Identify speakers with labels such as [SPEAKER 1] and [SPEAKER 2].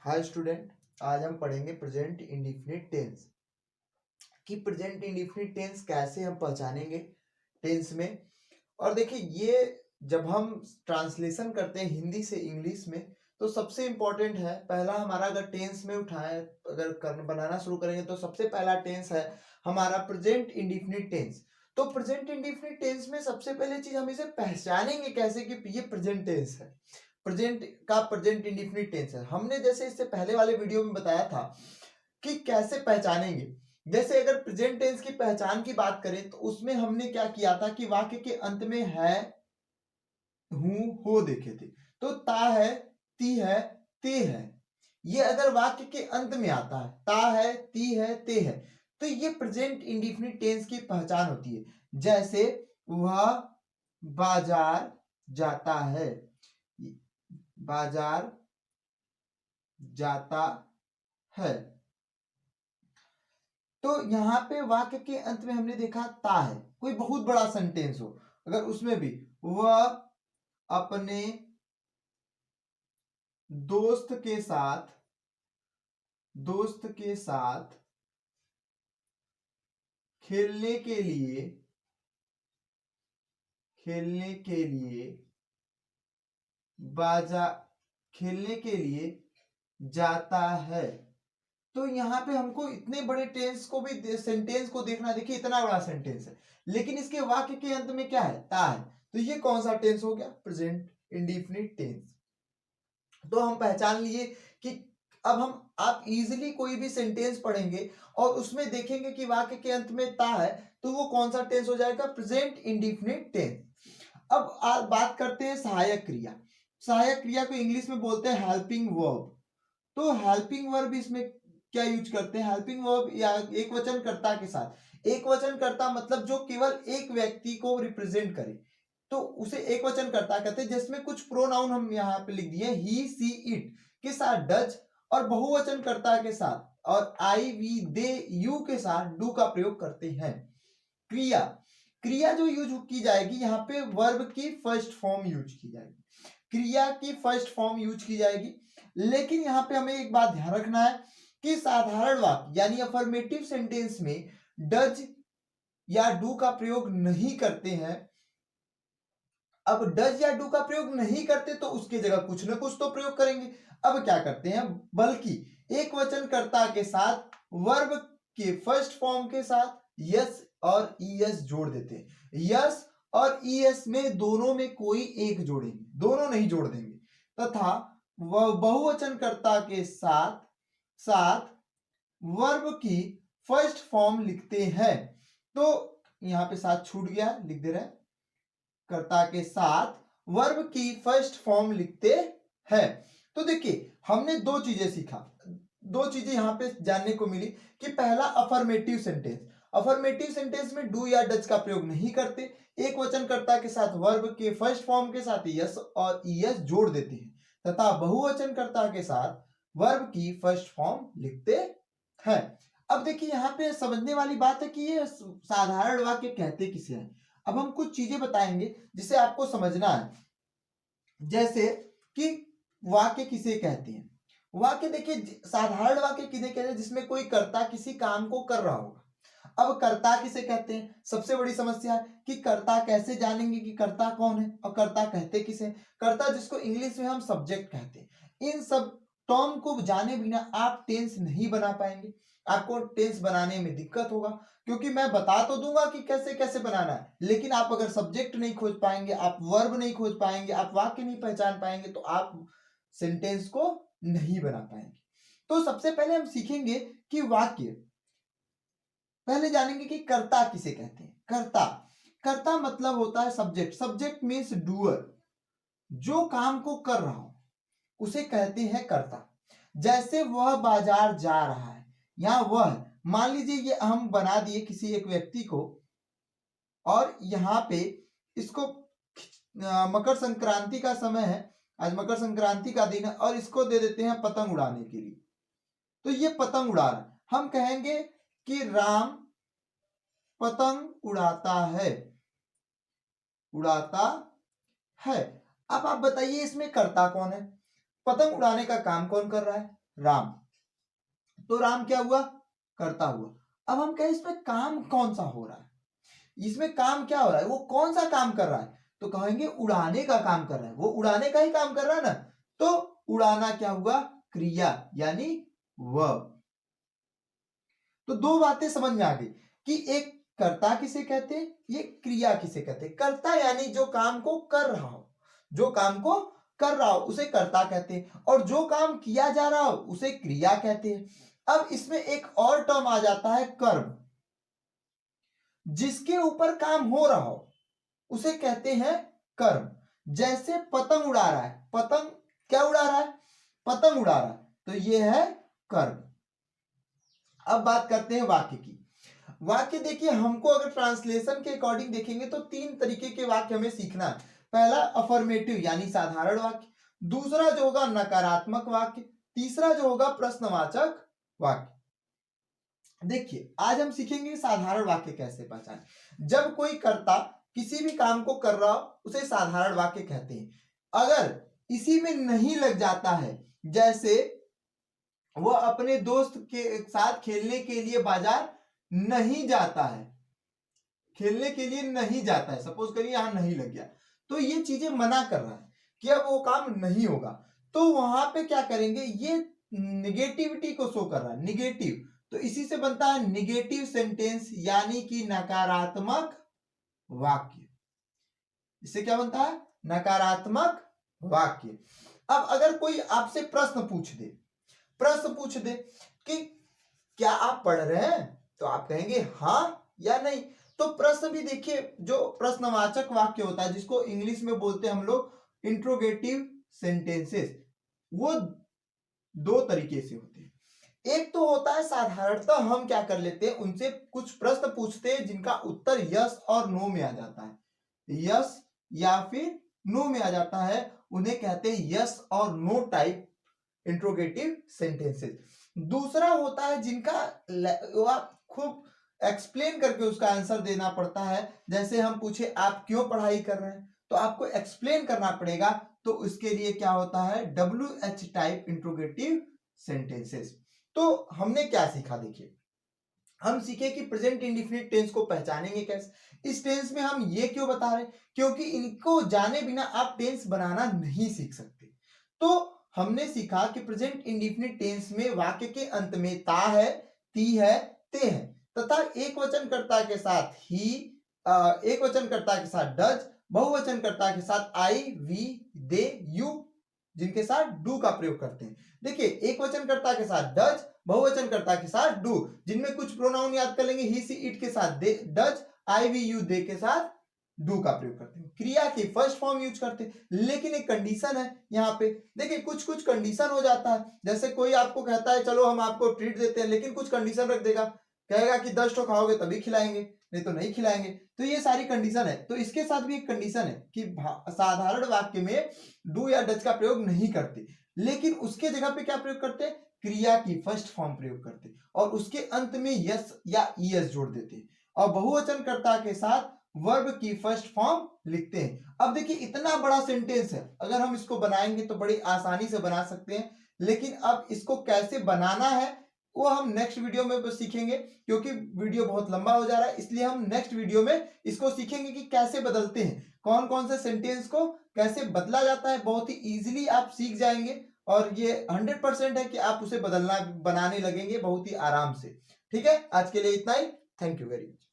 [SPEAKER 1] Hi student, आज हम पढ़ेंगे प्रेजेंट इंडेफिनिट टेंस कि प्रेजेंट इंडेफिनिट टेंस कैसे हम पहचानेंगे टेंस में। और देखिए, ये जब हम ट्रांसलेशन करते हैं हिंदी से इंग्लिश में तो सबसे इंपॉर्टेंट है, पहला हमारा अगर टेंस में उठाए अगर बनाना शुरू करेंगे तो सबसे पहला टेंस है हमारा प्रेजेंट इंडेफिनिट टेंस। तो प्रेजेंट इंडेफिनिट टेंस में सबसे पहले चीज हम इसे पहचानेंगे कैसे कि ये प्रेजेंट टेंस है, प्रेजेंट का प्रेजेंट इंडेफिनिट टेंस है। हमने जैसे इससे पहले वाले वीडियो में बताया था कि कैसे पहचानेंगे। जैसे अगर प्रेजेंट टेंस की पहचान की बात करें तो उसमें हमने क्या किया था कि वाक्य के अंत में है, हूं, हो देखे थे। तो ता है, ती है, ते है, ये अगर वाक्य के अंत में आता है, ता है, ती है, ते है, तो ये प्रेजेंट इंडेफिनिट टेंस की पहचान होती है। जैसे वह बाजार जाता है, बाजार जाता है। तो यहाँ पे वाक्य के अंत में हमने देखा ता है, कोई बहुत बड़ा सेंटेंस हो, अगर उसमें भी वह अपने दोस्त के साथ खेलने के लिए जाता है। तो यहाँ पे हमको इतने बड़े टेंस को भी सेंटेंस को देखना, देखिए इतना बड़ा सेंटेंस है लेकिन इसके वाक्य के अंत में क्या है, ता है। तो ये कौन सा टेंस हो गया, प्रेजेंट इंडेफिनिट टेंस। तो हम पहचान लिए कि अब हम आप इजीली कोई भी सेंटेंस पढ़ेंगे और उसमें देखेंगे कि वाक्य के अंत में ता है तो वो कौन सा टेंस हो जाएगा, प्रेजेंट इंडेफिनिट टेंस। अब बात करते हैं सहायक क्रिया। सहायक क्रिया को इंग्लिश में बोलते हैं हेल्पिंग वर्ब। तो हेल्पिंग वर्ब इसमें क्या यूज करते हैं, हेल्पिंग वर्ब या एक वचन कर्ता के साथ। एक वचन कर्ता मतलब जो केवल एक व्यक्ति को रिप्रेजेंट करे, तो उसे एक वचन कर्ता कहते हैं। जिसमें कुछ प्रोनाउन हम यहाँ पे लिख दिए, ही, सी, इट के साथ डज, और बहुवचन कर्ता के साथ और आई, वी, दे, यू के साथ डू का प्रयोग करते हैं। क्रिया, क्रिया जो यूज की जाएगी यहाँ पे वर्ब की फर्स्ट फॉर्म यूज की जाएगी, क्रिया की फर्स्ट फॉर्म यूज की जाएगी। लेकिन यहाँ पे हमें एक बात ध्यान रखना है कि साधारण वाक्य यानी अफर्मेटिव सेंटेंस में डज या डू का प्रयोग नहीं करते हैं। अब डज या डू का प्रयोग नहीं करते तो उसकी जगह कुछ ना कुछ तो प्रयोग करेंगे। अब क्या करते हैं, बल्कि एक वचन कर्ता के साथ वर्ब के फर्स्ट फॉर्म के साथ यस और ईएस जोड़ देते हैं। यस और ईएस में दोनों में कोई एक जोड़ेंगे, दोनों नहीं जोड़ देंगे। तथा वह बहुवचन कर्ता के साथ साथ वर्ब की फर्स्ट फॉर्म लिखते हैं। तो यहां पे साथ छूट गया, लिख दे रहे हैं, कर्ता के साथ वर्ब की फर्स्ट फॉर्म लिखते हैं। तो देखिए हमने दो चीजें सीखा, दो चीजें यहां पे जानने को मिली कि पहला अफर्मेटिव सेंटेंस, अफर्मेटिव सेंटेंस में डू या डज का प्रयोग नहीं करते, एक वचन कर्ता के साथ वर्ब के फर्स्ट फॉर्म के साथ यस और ईएस जोड़ देते हैं, तथा बहुवचन कर्ता के साथ वर्ब की फर्स्ट फॉर्म लिखते हैं। अब देखिए यहाँ पे समझने वाली बात है कि ये साधारण वाक्य कहते किसे हैं। अब हम कुछ चीजें बताएंगे जिसे आपको समझना है। जैसे कि वाक्य किसे कहते हैं, वाक्य देखिए साधारण वाक्य किसे कहते हैं, जिसमें कोई कर्ता किसी काम को कर रहा होगा। अब कर्ता किसे कहते हैं, सबसे बड़ी समस्या है कि कर्ता कैसे जानेंगे कि कर्ता कौन है और कर्ता कहते किसे। कर्ता जिसको इंग्लिश में हम सब्जेक्ट कहते हैं। इन सब टर्म को जाने बिना आप टेंस नहीं बना पाएंगे, आपको टेंस बनाने में दिक्कत होगा, क्योंकि मैं बता तो दूंगा कि कैसे कैसे बनाना है, लेकिन आप अगर सब्जेक्ट नहीं खोज पाएंगे, आप वर्ब नहीं खोज पाएंगे, आप वाक्य नहीं पहचान पाएंगे तो आप सेंटेंस को नहीं बना पाएंगे। तो सबसे पहले हम सीखेंगे कि वाक्य, पहले जानेंगे कि कर्ता किसे कहते हैं। कर्ता, कर्ता मतलब होता है सब्जेक्ट, सब्जेक्ट मीन्स डूअर, जो काम को कर रहा हो उसे कहते हैं कर्ता। जैसे वह बाजार जा रहा है, यहां वह, मान लीजिए ये हम बना दिए किसी एक व्यक्ति को, और यहां पे इसको मकर संक्रांति का समय है, आज मकर संक्रांति का दिन है, और इसको दे देते हैं पतंग उड़ाने के लिए। तो ये पतंग उड़ा रहा है, हम कहेंगे कि राम पतंग उड़ाता है, उड़ाता है। अब आप बताइए इसमें कर्ता कौन है, पतंग उड़ाने का काम कौन कर रहा है, राम। तो राम क्या हुआ, कर्ता हुआ। अब हम कहें इसमें काम कौन सा हो रहा है, इसमें काम क्या हो रहा है, वो कौन सा काम कर रहा है, तो कहेंगे उड़ाने का काम कर रहा है, वो उड़ाने का ही काम कर रहा है ना। तो उड़ाना क्या हुआ, क्रिया यानी वर्ब। तो दो बातें समझ में आ गई कि एक कर्ता किसे कहते हैं, ये क्रिया किसे कहते हैं। कर्ता यानी जो काम को कर रहा हो, जो काम को कर रहा हो उसे कर्ता कहते हैं, और जो काम किया जा रहा हो उसे क्रिया कहते हैं। अब इसमें एक और टर्म आ जाता है कर्म, जिसके ऊपर काम हो रहा हो उसे कहते हैं कर्म। जैसे पतंग उड़ा रहा है, पतंग क्या उड़ा रहा है, पतंग उड़ा रहा है, तो ये है कर्म। अब बात करते हैं वाक्य की। वाक्य देखिए, हमको अगर ट्रांसलेशन के अकॉर्डिंग देखेंगे तो तीन तरीके के वाक्य हमें सीखना है। पहला अफर्मेटिव यानी साधारण वाक्य, दूसरा जो होगा नकारात्मक वाक्य, तीसरा जो होगा प्रश्नवाचक वाक्य। देखिए आज हम सीखेंगे साधारण वाक्य कैसे पहचाने। जब कोई कर्ता किसी भी काम को कर रहा हो उसे साधारण वाक्य कहते हैं। अगर इसी में नहीं लग जाता है, जैसे वो अपने दोस्त के साथ खेलने के लिए बाजार नहीं जाता है, खेलने के लिए नहीं जाता है, सपोज करिए यहां नहीं लग गया, तो ये चीजें मना कर रहा है कि अब वो काम नहीं होगा, तो वहां पे क्या करेंगे, ये निगेटिविटी को शो कर रहा है, निगेटिव। तो इसी से बनता है निगेटिव सेंटेंस यानी कि नकारात्मक वाक्य। इससे क्या बनता है, नकारात्मक वाक्य। अब अगर कोई आपसे प्रश्न पूछ दे, प्रश्न पूछ दे कि क्या आप पढ़ रहे हैं, तो आप कहेंगे हाँ या नहीं। तो प्रश्न भी देखिए, जो प्रश्नवाचक वाक्य होता है जिसको इंग्लिश में बोलते हैं हम लोग इंट्रोगेटिव सेंटेंसेस, वो दो तरीके से होते हैं। एक तो होता है साधारणतः हम क्या कर लेते हैं, उनसे कुछ प्रश्न पूछते हैं जिनका उत्तर यस और नो में आ जाता है, यस या फिर नो में आ जाता है, उन्हें कहते हैं यस और नो टाइप इंट्रोगेटिव सेंटेंसेस। दूसरा होता है जिनका आप खूब एक्सप्लेन करके उसका आंसर देना पड़ता है। जैसे हम पूछे आप क्यों पढ़ाई कर रहे हैं, तो आपको एक्सप्लेन करना पड़ेगा, तो उसके लिए क्या होता है, WH टाइप इंट्रोगेटिव सेंटेंसेस। तो हमने क्या सीखा, देखिए हम सीखे कि प्रेजेंट इंडेफिनिट टेंस को पहचानेंगे कैसे। इस टेंस में हम ये क्यों बता रहे हैं, क्योंकि इनको जाने बिना आप टेंस बनाना नहीं सीख सकते। तो हमने सीखा कि प्रेजेंट इंडेफिनिट टेंस में वाक्य के अंत में ता है, ती है, ते है, तथा एक वचनकर्ता के साथ ही, एक वचनकर्ता के साथ डज, बहुवचनकर्ता के साथ आई, वी, दे, यू, जिनके साथ डू का प्रयोग करते हैं। देखिए एक वचनकर्ता के साथ डज, बहुवचनकर्ता के साथ डू, जिनमें कुछ प्रोनाउन याद कर लेंगे, ही, सी, इट के साथ दे, डज, आई, वी, यू, दे के साथ डू का प्रयोग करते हैं, क्रिया की फर्स्ट फॉर्म यूज करते हैं। लेकिन एक कंडीशन है यहाँ पे, देखिए कुछ कुछ कंडीशन हो जाता है। जैसे कोई आपको कहता है चलो हम आपको ट्रीट देते हैं, लेकिन कुछ कंडीशन रख देगा, कहेगा कि 10 ठो खाओगे तभी खिलाएंगे, नहीं तो नहीं खिलाएंगे। तो ये सारी कंडीशन है। तो इसके साथ भी एक कंडीशन है कि साधारण वाक्य में डू या डज का प्रयोग नहीं करते, लेकिन उसके जगह पे क्या प्रयोग करते हैं, क्रिया की फर्स्ट फॉर्म प्रयोग करते, और उसके अंत में यस या ईएस जोड़ देते, और बहुवचनकर्ता के साथ वर्ब की फर्स्ट फॉर्म लिखते हैं। अब देखिए इतना बड़ा सेंटेंस है, अगर हम इसको बनाएंगे तो बड़ी आसानी से बना सकते हैं, लेकिन अब इसको कैसे बनाना है वो हम नेक्स्ट वीडियो में सीखेंगे, क्योंकि वीडियो बहुत लंबा हो जा रहा है, इसलिए हम नेक्स्ट वीडियो में इसको सीखेंगे कि कैसे बदलते हैं, कौन कौन से सेंटेंस को कैसे बदला जाता है। बहुत ही इजीली आप सीख जाएंगे, और ये 100% है कि आप उसे बदलना बनाने लगेंगे बहुत ही आराम से। ठीक है, आज के लिए इतना ही। Thank you very much.